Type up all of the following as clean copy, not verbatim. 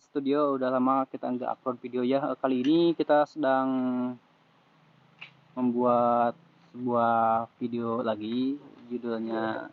studio. Udah lama kita nggak upload video ya. Kali ini kita sedang membuat sebuah video lagi, judulnya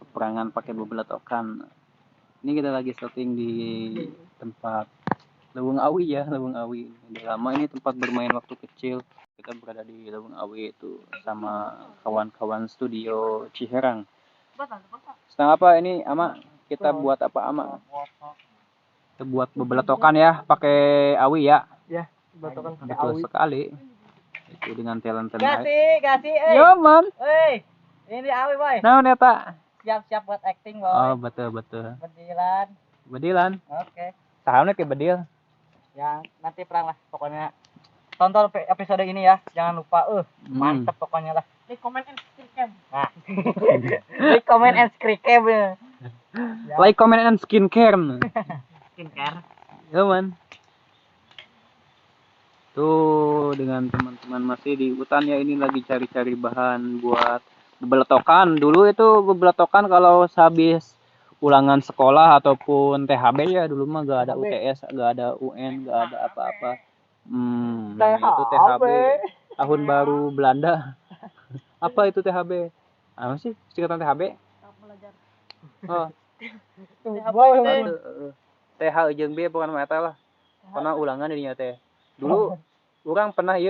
peperangan pakai bebeletokan. Ini kita lagi syuting di tempat Leweng Awi ya, Leweng Awi. Udah lama ini tempat bermain waktu kecil. Kita berada di Leweng Awi itu sama kawan-kawan studio Ciherang. Sedang apa ini, Ama? Kita buat apa, Ama? Kita buat bebeletokan ya, pakai awi ya. Ya, bebeletokan pakai Betul awi. sekali. Itu dengan talent-talent. Kasih, Yo, man. Ini awi, boy. Nah, neta. Siap-siap buat acting, boy. Oh, betul. Bedilan. Oke. Sahamnya kayak bedil. Ya, nanti perang lah pokoknya. Tonton episode ini ya, jangan lupa. Mantep pokoknya lah. Like, comment, and subscribe. Nah. Like, comment, and subscribe. Ya. Like, comment, and skincare. Skincare. Yo, man. Tuh, dengan teman-teman masih di hutan ya, ini lagi cari-cari bahan buat bebeletokan. Dulu itu bebeletokan kalau habis ulangan sekolah ataupun THB ya, dulu mah gak ada UTS, gak ada UN, gak ada apa-apa. Itu THB, tahun baru Belanda. Apa itu THB? Apa sih singkatan THB? Oh. TH jeung B bukan mata lah. Karena ulangan dirinya teh. Dulu orang pernah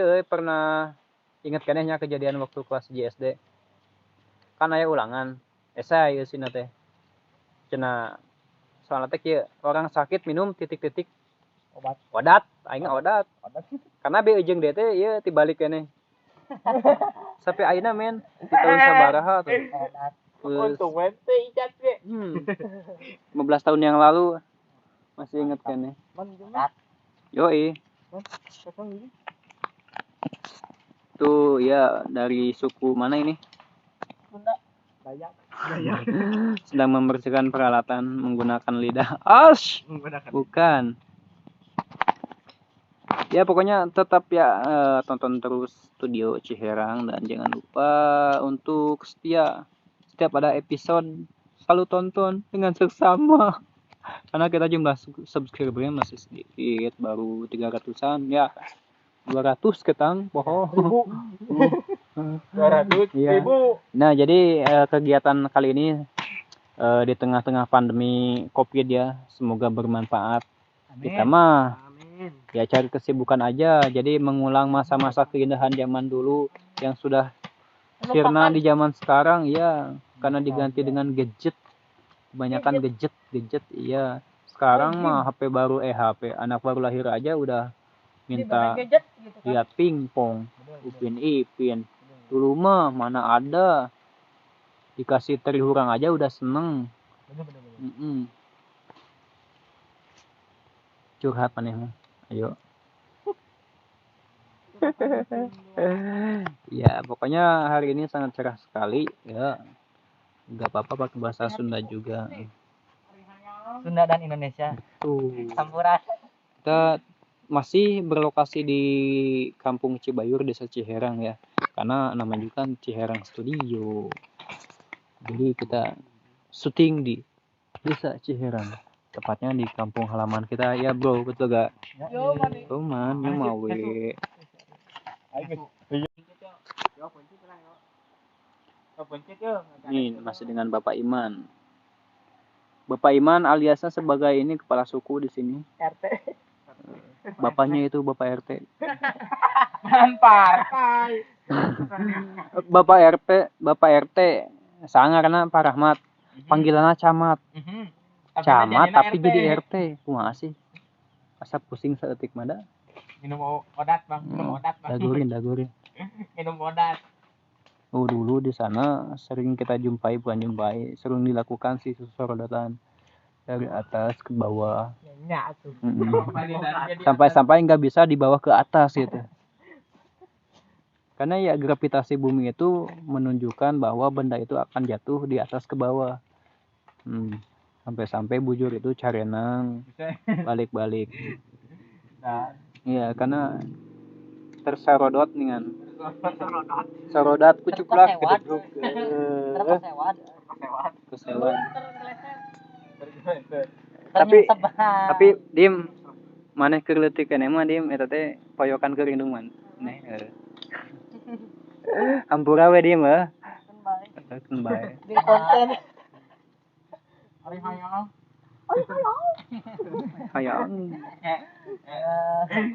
inget kenehnya kejadian waktu kelas SD. Kan aya ulangan. Esai ieu sina teh. Cenah soalna teh kieu, orang sakit minum titik-titik odat, aing odat. Karena B jeung D teh ieu tibalik keneh. Sampai ayeuna men di tahun sabaraha tuh. Untung ente ijat ge. 15 tahun yang lalu masih inget keneh. Yoi. Tuh ya, dari suku mana ini? Dayak. Sedang membersihkan peralatan menggunakan lidah. Ash! Bukan. Ya pokoknya tetap ya, tonton terus studio Ciherang dan jangan lupa untuk setia. Setiap ada episode selalu tonton dengan seksama. Karena kita jumlah subscribernya masih sedikit, baru 300-an ya. 200 ketang bohong. 200 ya. Nah, jadi kegiatan kali ini di tengah-tengah pandemi Covid ya, semoga bermanfaat. Kita mah ya cari kesibukan aja, jadi mengulang masa-masa keindahan zaman dulu yang sudah sirna di zaman sekarang ya, karena diganti dengan gadget. Kebanyakan gadget iya. Sekarang mah HP anak baru lahir aja udah minta lihat pingpong, Upin Ipin. Dulu mah mana ada, dikasih teri hurang aja udah seneng. Curhat maneh mah, ayo. Ya pokoknya hari ini sangat cerah sekali ya. Gak apa-apa pakai bahasa Sunda juga. Sunda dan Indonesia. Betul. Campuran. Kita masih berlokasi di Kampung Cibayur, Desa Ciherang ya. Karena namanya juga kan Ciherang Studio. Jadi kita syuting di Desa Ciherang. Tepatnya di kampung halaman kita ya, Bro. Betul gak? Yo, man, yang mau Nih masih dengan Bapak Iman. Bapak Iman aliasnya sebagai ini kepala suku di sini. RT. Bapaknya itu Bapak RT. Bapak RT sangar karena Pak Rahmat. Panggilannya Camat. Camat tapi jadi RT. Kumaha sih? Asa pusing saeutik mah. Minum odat, Bang. Dagurin. Minum odat. Oh, dulu di sana sering kita sering dilakukan sih susorodatan dari atas ke bawah. Sampai nggak bisa dibawa ke atas gitu. Karena ya gravitasi bumi itu menunjukkan bahwa benda itu akan jatuh di atas ke bawah. Sampai bujur itu carenang balik-balik. Iya, karena terserodot dengan sarodat kucuplak kededruk. Kesewat. Tapi dim maneh keur leutik keneh mah dim eta teh poyokan keur indung man. Neh. Hampura we dim heuh. Kan bae. Di konten. Ari hayang. Hayam.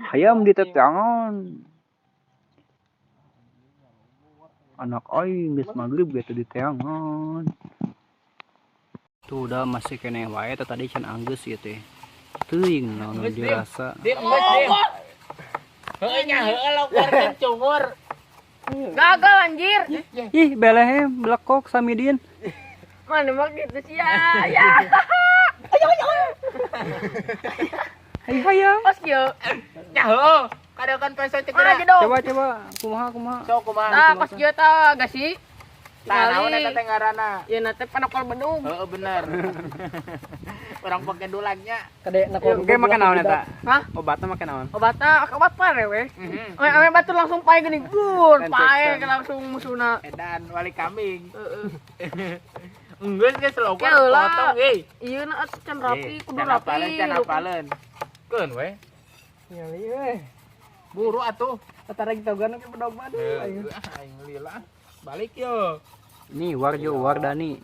Hayam ditetangan. Anak aing geus magrib gitu diteangan. Tuh udah masih kene wae tadi can anggeus ieu teh. Teuing naon dirasa. Dim geus dim. Heueuh nya heueuh lo keluarkeun cungur. Gagal anjir. Ih belehe blekok samidin. Mana mah gitu sih ya. Hai hayam. Pas kieu. Nya heueuh. Kadekan peso Mana cegera. aja dong. Coba kumaha. Sok kumaha. Nah, pas kieu tah gak sih? Tah naon eta teh ngaranna? Ya nanti panokol bedung. Heeh bener. Orang pake dulagnya. Kade oke makan naon eta? Hah? Obatna make naon? Obat pare we. Mhm. Ame batu langsung pae gini. Gur, Kan pae ceksan. langsung musuna. Edan wali kambing. Heeh. Enggeus geus logo Ya lah. potong euy. Ieu na can rapi, kudu Can rapi. apaleun. Keun we. Nyali we. Buru atuh. Tara kita gana ke bedog mah. Aing lila. Balik yo. Ini Warjo Wardani.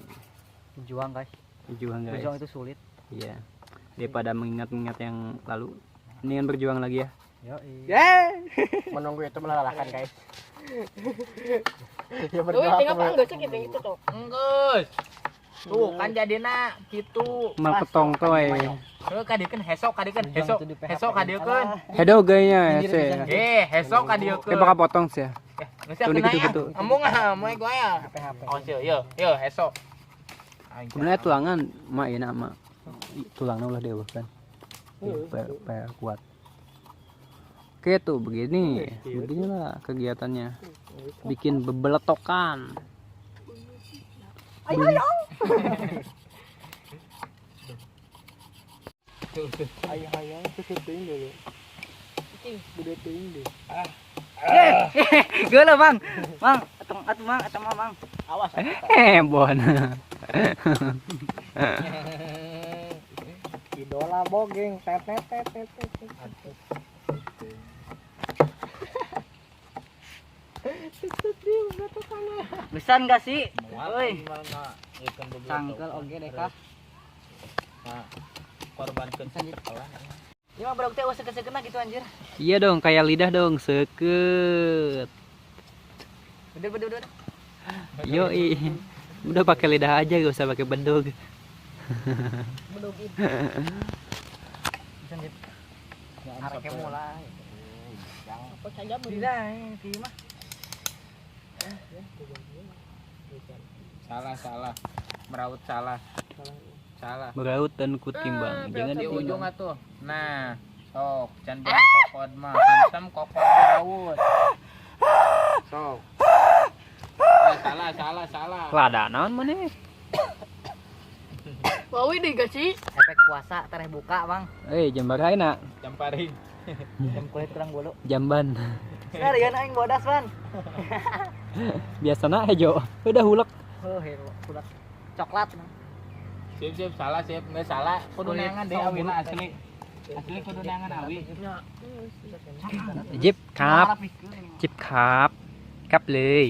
Juang guys. Berjuang guys. Berjuang itu sulit. Iya. Daripada mengingat-ingat yang lalu, mendingan berjuang lagi ya. Yo. Menunggu itu melelahkan guys. Ya Duh, tinggal panggil cek gitu tuh. Enggeus. Tuh kan jadina kitu. Mal ketong toy. Heuh kadiekeun hesok kadiekeun hesok kadiekeun. Hedo gayanya se. Hesok kadiekeun. Kita bakal potong sih ya. Geus Tuh, kena gitu, ya. gitu. Embung moe gua ya. Oh yo hesok. Sebenarnya tulangan mak ini nama tulangnya ulah dewa kan. Per kuat. Oke tuh begini, beginilah kegiatannya. Bikin bebeletokan. Ayo. Geuleuh Mang. Mang, atuh Mang, eta mah Mang. Awas. Bon. Idola bogeng. Tet. Besan gak sih? Euy. Sangkel oge deh kah? Korbankeun sekolah. Ieu mah budak teh seket-seketna gitu anjir. Iya dong, kayak lidah dong, seket. Bener. Yoi. Udah pakai lidah aja, gak usah pakai bedog. Besan dit. Areke mulai. Apa saja Bila di mah. Salah. Meraut salah. Beraut dan kutimbang. Jangan Di ditimbang. ujung atuh. Nah, sok can bilang kokod mah hansam kokod meraut. Sok. Salah. Lada naon maneh? Wawi deh gak sih? Efek puasa tereh buka, Bang. Jambar ayeuna. Camparin. Jam kulit kurang bolu. Jamban. Serian aing bodas, Ban. Biasana hejo. Udah hulek. Oh, budak coklat. Sip, salah, nggak salah. Kudu neangan deh awina asli. Asli kudu neangan awi. Jip kapเลย.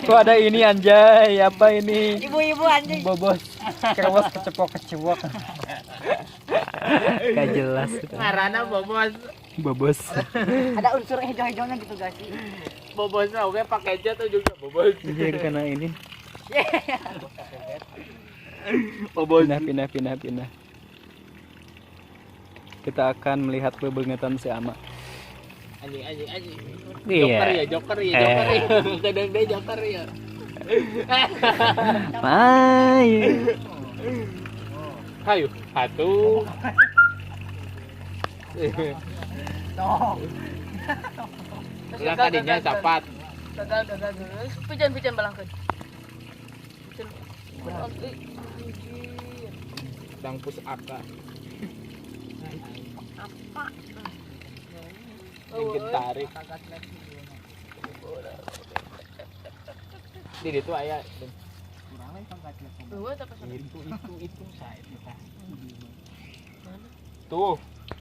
Kok ada ini anjay, apa ini? Ibu-ibu anjing. Bobos, kewas kecepok. Gak jelas. Ngarana Bobos. Ada unsur hijau-hijaunya gitu guys. Bobos oke pakai aja tuh juga bobos. Jadi kena ini. Bobos. Pindah. Kita akan melihat bebengetan si Ama. Anjing. Iya. Joker ya. Kadang dia joker ya. Hayu, satu. Ulang tadinya sapat. Gagal. Pijan balangkeun. Sedang push up kah? Yang tarik. Di itu aya. Dua apa sana? Itu saya kita. Mana? Tuh.